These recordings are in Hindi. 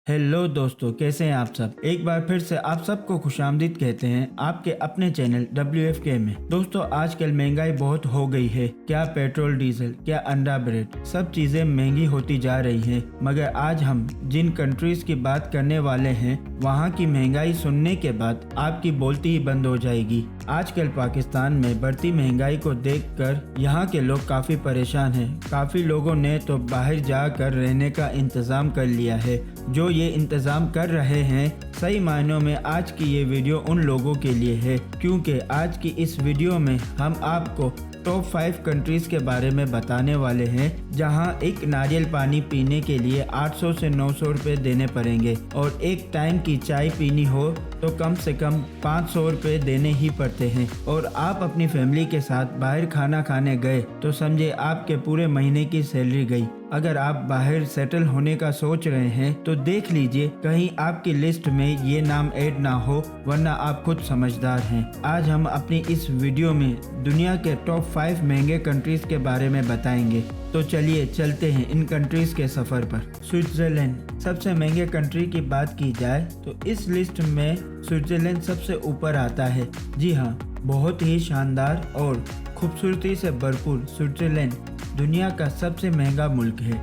हेलो दोस्तों, कैसे हैं आप सब। एक बार फिर से आप सबको खुशामदीद कहते हैं आपके अपने चैनल WFK में। दोस्तों, आजकल महंगाई बहुत हो गई है। क्या पेट्रोल डीजल, क्या अंडा ब्रेड, सब चीजें महंगी होती जा रही हैं। मगर आज हम जिन कंट्रीज की बात करने वाले हैं, वहाँ की महंगाई सुनने के बाद आपकी बोलती ही बंद हो जाएगी। आजकल पाकिस्तान में बढ़ती महंगाई को देखकर यहाँ के लोग काफी परेशान हैं। काफी लोगों ने तो बाहर जाकर रहने का इंतजाम कर लिया है। जो ये इंतजाम कर रहे हैं, सही मायनों में आज की ये वीडियो उन लोगों के लिए है, क्योंकि आज की इस वीडियो में हम आपको टॉप 5 कंट्रीज के बारे में बताने वाले हैं जहां एक नारियल पानी पीने के लिए 800 से 900 रुपये देने पड़ेंगे और एक टाइम की चाय पीनी हो तो कम से कम 500 रुपये देने ही पड़ते हैं। और आप अपनी फैमिली के साथ बाहर खाना खाने गए तो समझे आपके पूरे महीने की सैलरी गई। अगर आप बाहर सेटल होने का सोच रहे हैं तो देख लीजिए कहीं आपकी लिस्ट में ये नाम ऐड ना हो, वरना आप खुद समझदार हैं। आज हम अपनी इस वीडियो में दुनिया के टॉप 5 महंगे कंट्रीज के बारे में बताएंगे। तो चलिए चलते हैं इन कंट्रीज के सफर पर। स्विट्जरलैंड, सबसे महंगे कंट्री की बात की जाए तो इस लिस्ट में स्विट्जरलैंड सबसे ऊपर आता है। जी हाँ, बहुत ही शानदार और खूबसूरती से भरपूर स्विट्जरलैंड दुनिया का सबसे महंगा मुल्क है।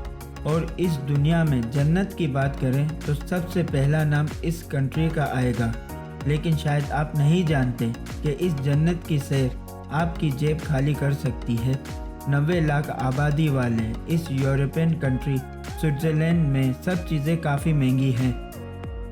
और इस दुनिया में जन्नत की बात करें तो सबसे पहला नाम इस कंट्री का आएगा। लेकिन शायद आप नहीं जानते कि इस जन्नत की सैर आपकी जेब खाली कर सकती है। 90 लाख आबादी वाले इस यूरोपियन कंट्री स्विट्जरलैंड में सब चीज़ें काफ़ी महंगी हैं।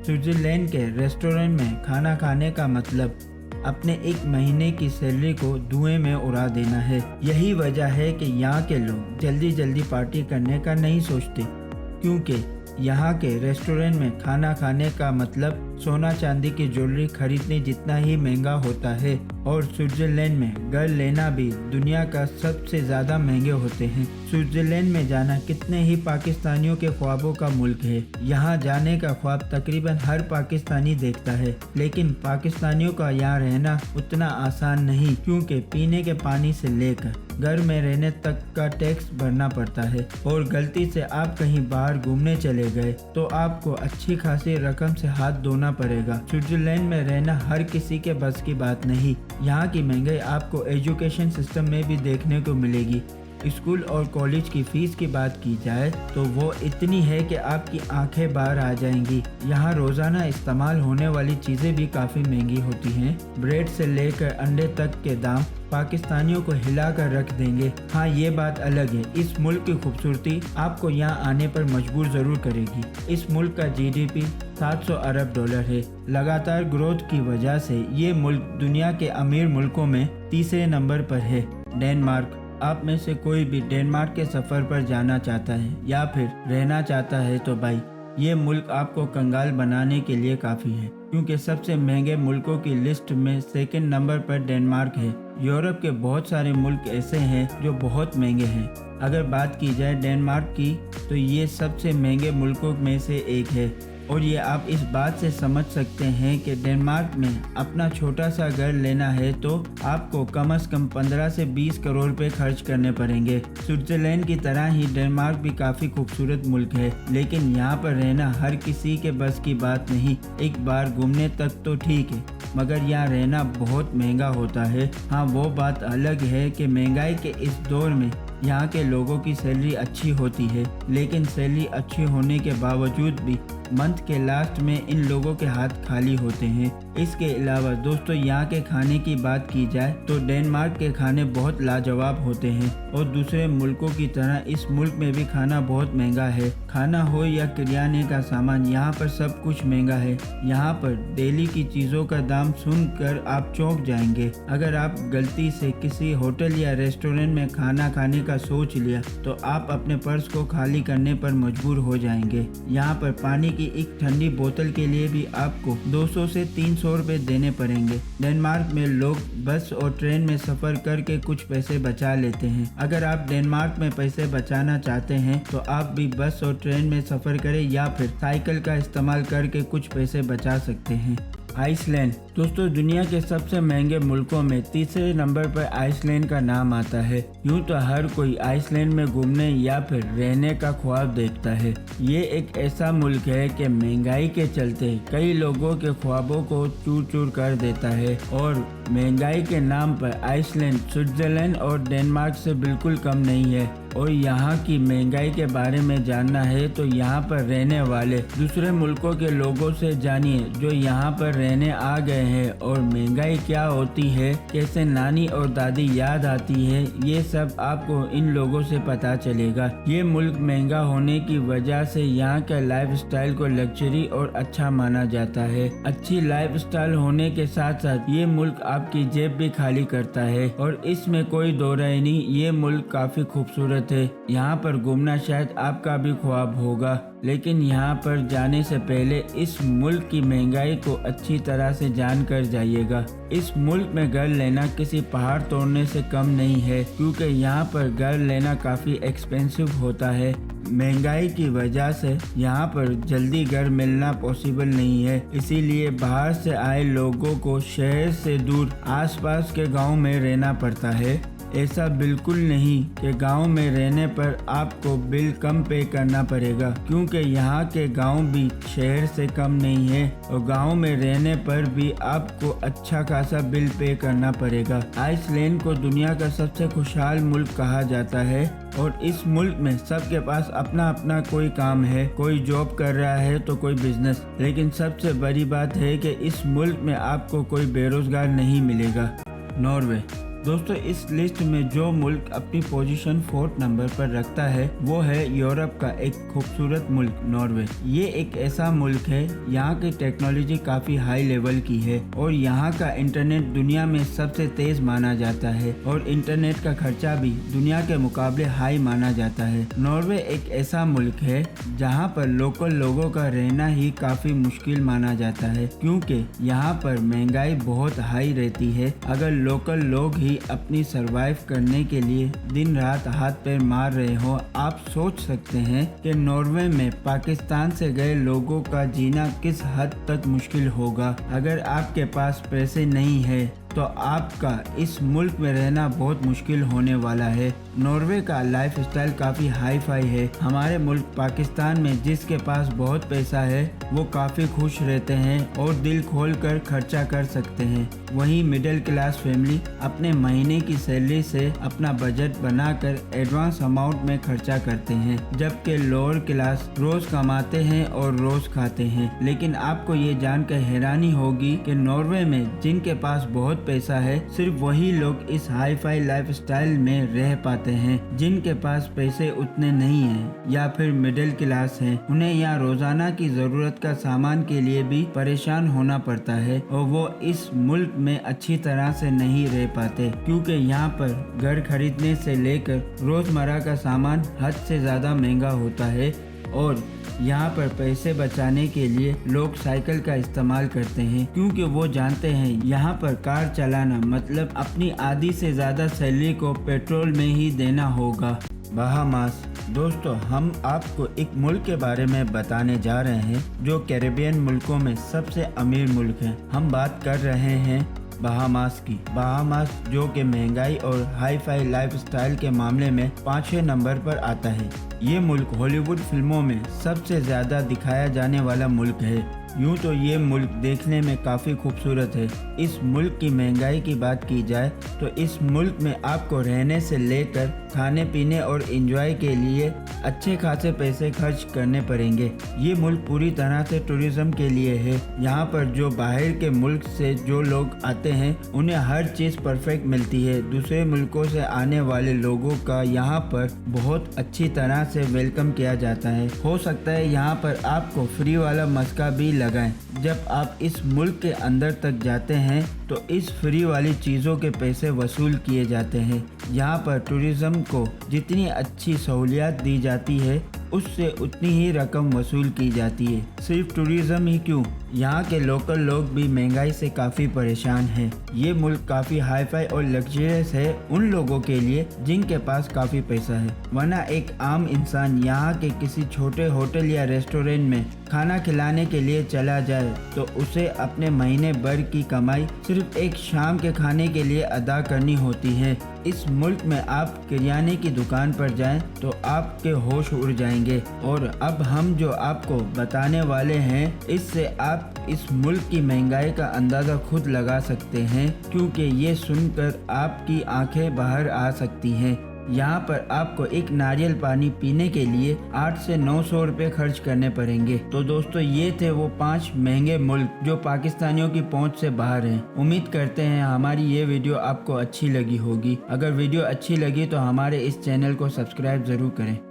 स्विट्जरलैंड के रेस्टोरेंट में खाना खाने का मतलब अपने एक महीने की सैलरी को धुएं में उड़ा देना है। यही वजह है कि यहाँ के लोग जल्दी जल्दी पार्टी करने का नहीं सोचते, क्योंकि यहाँ के रेस्टोरेंट में खाना खाने का मतलब सोना चांदी की ज्वेलरी खरीदने जितना ही महंगा होता है। और स्विट्जरलैंड में घर लेना भी दुनिया का सबसे ज़्यादा महंगे होते हैं। स्विट्जरलैंड में जाना कितने ही पाकिस्तानियों के ख्वाबों का मुल्क है। यहाँ जाने का ख्वाब तकरीबन हर पाकिस्तानी देखता है, लेकिन पाकिस्तानियों का यहाँ रहना उतना आसान नहीं, क्योंकि पीने के पानी से लेकर घर में रहने तक का टैक्स भरना पड़ता है। और गलती से आप कहीं बाहर घूमने चले गए तो आपको अच्छी खासी रकम से हाथ धोना पड़ेगा। स्विट्जरलैंड में रहना हर किसी के बस की बात नहीं। यहाँ की महंगाई आपको एजुकेशन सिस्टम में भी देखने को मिलेगी। स्कूल और कॉलेज की फीस की बात की जाए तो वो इतनी है कि आपकी आंखें बाहर आ जाएंगी। यहाँ रोजाना इस्तेमाल होने वाली चीजें भी काफी महंगी होती हैं। ब्रेड से लेकर अंडे तक के दाम पाकिस्तानियों को हिला कर रख देंगे। हाँ, ये बात अलग है, इस मुल्क की खूबसूरती आपको यहाँ आने पर मजबूर जरूर करेगी। इस मुल्क का GDP 700 अरब डॉलर है। लगातार ग्रोथ की वजह से ये मुल्क दुनिया के अमीर मुल्कों में तीसरे नंबर पर है। डेनमार्क, आप में से कोई भी डेनमार्क के सफ़र पर जाना चाहता है या फिर रहना चाहता है तो भाई ये मुल्क आपको कंगाल बनाने के लिए काफ़ी है, क्योंकि सबसे महंगे मुल्कों की लिस्ट में सेकंड नंबर पर डेनमार्क है। यूरोप के बहुत सारे मुल्क ऐसे हैं जो बहुत महंगे हैं। अगर बात की जाए डेनमार्क की तो ये सबसे महंगे मुल्कों में से एक है। और ये आप इस बात से समझ सकते हैं कि डेनमार्क में अपना छोटा सा घर लेना है तो आपको कम से कम 15 से 20 करोड़ रुपए खर्च करने पड़ेंगे। स्विट्जरलैंड की तरह ही डेनमार्क भी काफ़ी खूबसूरत मुल्क है, लेकिन यहाँ पर रहना हर किसी के बस की बात नहीं। एक बार घूमने तक तो ठीक है, मगर यहाँ रहना बहुत महंगा होता है। हाँ, वो बात अलग है कि महंगाई के इस दौर में यहाँ के लोगों की सैलरी अच्छी होती है, लेकिन सैलरी अच्छी होने के बावजूद भी मंथ के लास्ट में इन लोगों के हाथ खाली होते हैं। इसके अलावा दोस्तों, यहाँ के खाने की बात की जाए तो डेनमार्क के खाने बहुत लाजवाब होते हैं और दूसरे मुल्कों की तरह इस मुल्क में भी खाना बहुत महंगा है। खाना हो या किराने का सामान, यहाँ पर सब कुछ महंगा है। यहाँ पर डेली की चीज़ों का दाम सुनकर आप चौंक जाएंगे। अगर आप गलती से किसी होटल या रेस्टोरेंट में खाना खाने का सोच लिया तो आप अपने पर्स को खाली करने पर मजबूर हो जाएंगे। यहाँ पर पानी की एक ठंडी बोतल के लिए भी आपको 200 से 300 रुपए देने पड़ेंगे। डेनमार्क में लोग बस और ट्रेन में सफर करके कुछ पैसे बचा लेते हैं। अगर आप डेनमार्क में पैसे बचाना चाहते हैं तो आप भी बस और ट्रेन में सफर करें या फिर साइकिल का इस्तेमाल करके कुछ पैसे बचा सकते हैं। आइसलैंड। दोस्तों दुनिया के सबसे महंगे मुल्कों में तीसरे नंबर पर आइसलैंड का नाम आता है। यूं तो हर कोई आइसलैंड में घूमने या फिर रहने का ख्वाब देखता है। ये एक ऐसा मुल्क है कि महंगाई के चलते कई लोगों के ख्वाबों को चूर चूर कर देता है और महंगाई के नाम पर आइसलैंड स्विट्जरलैंड और डेनमार्क से बिल्कुल कम नहीं है। और यहाँ की महंगाई के बारे में जानना है तो यहाँ पर रहने वाले दूसरे मुल्कों के लोगों से जानिए जो यहाँ पर रहने आ गए हैं और महंगाई क्या होती है, कैसे नानी और दादी याद आती है, ये सब आपको इन लोगों से पता चलेगा। ये मुल्क महंगा होने की वजह से यहाँ के लाइफस्टाइल को लग्जरी और अच्छा माना जाता है। अच्छी लाइफस्टाइल होने के साथ साथ ये मुल्क आपकी जेब भी खाली करता है और इसमें कोई दो राय नहीं, ये मुल्क काफी खूबसूरत है। यहाँ पर घूमना शायद आपका भी ख्वाब होगा, लेकिन यहाँ पर जाने से पहले इस मुल्क की महंगाई को अच्छी तरह से जान कर जाइएगा। इस मुल्क में घर लेना किसी पहाड़ तोड़ने से कम नहीं है, क्योंकि यहाँ पर घर लेना काफी एक्सपेंसिव होता है। महंगाई की वजह से यहाँ पर जल्दी घर मिलना पॉसिबल नहीं है, इसीलिए बाहर से आए लोगों को शहर से दूर आसपास के गांव में रहना पड़ता है। ऐसा बिल्कुल नहीं कि गांव में रहने पर आपको बिल कम पे करना पड़ेगा, क्योंकि यहाँ के गांव भी शहर से कम नहीं है और गांव में रहने पर भी आपको अच्छा खासा बिल पे करना पड़ेगा। आइसलैंड को दुनिया का सबसे खुशहाल मुल्क कहा जाता है और इस मुल्क में सबके पास अपना अपना कोई काम है, कोई जॉब कर रहा है तो कोई बिजनेस। लेकिन सबसे बड़ी बात है कि इस मुल्क में आपको कोई बेरोजगार नहीं मिलेगा। नॉर्वे। दोस्तों इस लिस्ट में जो मुल्क अपनी पोजीशन 4th नंबर पर रखता है वो है यूरोप का एक खूबसूरत मुल्क नॉर्वे। ये एक ऐसा मुल्क है, यहाँ की टेक्नोलॉजी काफी हाई लेवल की है और यहाँ का इंटरनेट दुनिया में सबसे तेज माना जाता है और इंटरनेट का खर्चा भी दुनिया के मुकाबले हाई माना जाता है। नॉर्वे एक ऐसा मुल्क है जहाँ पर लोकल लोगों का रहना ही काफी मुश्किल माना जाता है, क्योंकि यहाँ पर महंगाई बहुत हाई रहती है। अगर लोकल लोग ही अपनी सरवाइव करने के लिए दिन रात हाथ पैर मार रहे हो, आप सोच सकते हैं कि नॉर्वे में पाकिस्तान से गए लोगों का जीना किस हद तक मुश्किल होगा। अगर आपके पास पैसे नहीं है तो आपका इस मुल्क में रहना बहुत मुश्किल होने वाला है। नॉर्वे का लाइफस्टाइल काफी हाई फाई है। हमारे मुल्क पाकिस्तान में जिसके पास बहुत पैसा है वो काफी खुश रहते हैं और दिल खोल कर खर्चा कर सकते हैं। वहीं मिडिल क्लास फैमिली अपने महीने की सैलरी से अपना बजट बनाकर एडवांस अमाउंट में खर्चा करते हैं, जबकि लोअर क्लास रोज कमाते हैं और रोज खाते हैं। लेकिन आपको ये जानकर हैरानी होगी कि नॉर्वे में जिनके पास बहुत पैसा है सिर्फ वही लोग इस हाई फाई लाइफस्टाइल में रह पाते हैं। जिनके पास पैसे उतने नहीं हैं या फिर मिडिल क्लास हैं, उन्हें यहाँ रोजाना की जरूरत का सामान के लिए भी परेशान होना पड़ता है और वो इस मुल्क में अच्छी तरह से नहीं रह पाते, क्योंकि यहाँ पर घर खरीदने से लेकर रोजमर्रा का सामान हद से ज्यादा महंगा होता है और यहाँ पर पैसे बचाने के लिए लोग साइकिल का इस्तेमाल करते हैं, क्योंकि वो जानते हैं यहाँ पर कार चलाना मतलब अपनी आधी से ज्यादा सैलरी को पेट्रोल में ही देना होगा। बहामास। दोस्तों हम आपको एक मुल्क के बारे में बताने जा रहे हैं जो कैरेबियन मुल्कों में सबसे अमीर मुल्क है। हम बात कर रहे हैं बहामास की। बहामास जो कि महंगाई और हाई फाई लाइफस्टाइल के मामले में 5वें नंबर पर आता है। ये मुल्क हॉलीवुड फिल्मों में सबसे ज्यादा दिखाया जाने वाला मुल्क है। यूं तो ये मुल्क देखने में काफ़ी खूबसूरत है। इस मुल्क की महंगाई की बात की जाए तो इस मुल्क में आपको रहने से लेकर खाने पीने और एंजॉय के लिए अच्छे खासे पैसे खर्च करने पड़ेंगे। ये मुल्क पूरी तरह से टूरिज्म के लिए है। यहाँ पर जो बाहर के मुल्क से जो लोग आते हैं उन्हें हर चीज़ परफेक्ट मिलती है। दूसरे मुल्कों से आने वाले लोगों का यहाँ पर बहुत अच्छी तरह से वेलकम किया जाता है। हो सकता है यहाँ पर आपको फ्री वाला मस्का भी लगाएं। जब आप इस मुल्क के अंदर तक जाते हैं तो इस फ्री वाली चीज़ों के पैसे वसूल किए जाते हैं। यहाँ पर टूरिज्म को जितनी अच्छी सहूलियत दी जाती है उससे उतनी ही रकम वसूल की जाती है। सिर्फ टूरिज्म ही क्यों, यहाँ के लोकल लोग भी महंगाई से काफ़ी परेशान हैं। ये मुल्क काफ़ी हाई फाई और लग्जरियस है उन लोगों के लिए जिनके पास काफ़ी पैसा है, वरना एक आम इंसान यहाँ के किसी छोटे होटल या रेस्टोरेंट में खाना खिलाने के लिए चला जाए तो उसे अपने महीने भर की कमाई सिर्फ एक शाम के खाने के लिए अदा करनी होती है। इस मुल्क में आप किराने की दुकान पर जाएं तो आपके होश उड़ जाएंगे। और अब हम जो आपको बताने वाले हैं इससे आप इस मुल्क की महंगाई का अंदाज़ा खुद लगा सकते हैं, क्योंकि ये सुनकर आपकी आंखें बाहर आ सकती हैं। यहाँ पर आपको एक नारियल पानी पीने के लिए 8 से 900 रुपये खर्च करने पड़ेंगे। तो दोस्तों ये थे वो 5 महंगे मुल्क जो पाकिस्तानियों की पहुँच से बाहर हैं। उम्मीद करते हैं हमारी ये वीडियो आपको अच्छी लगी होगी। अगर वीडियो अच्छी लगी तो हमारे इस चैनल को सब्सक्राइब ज़रूर करें।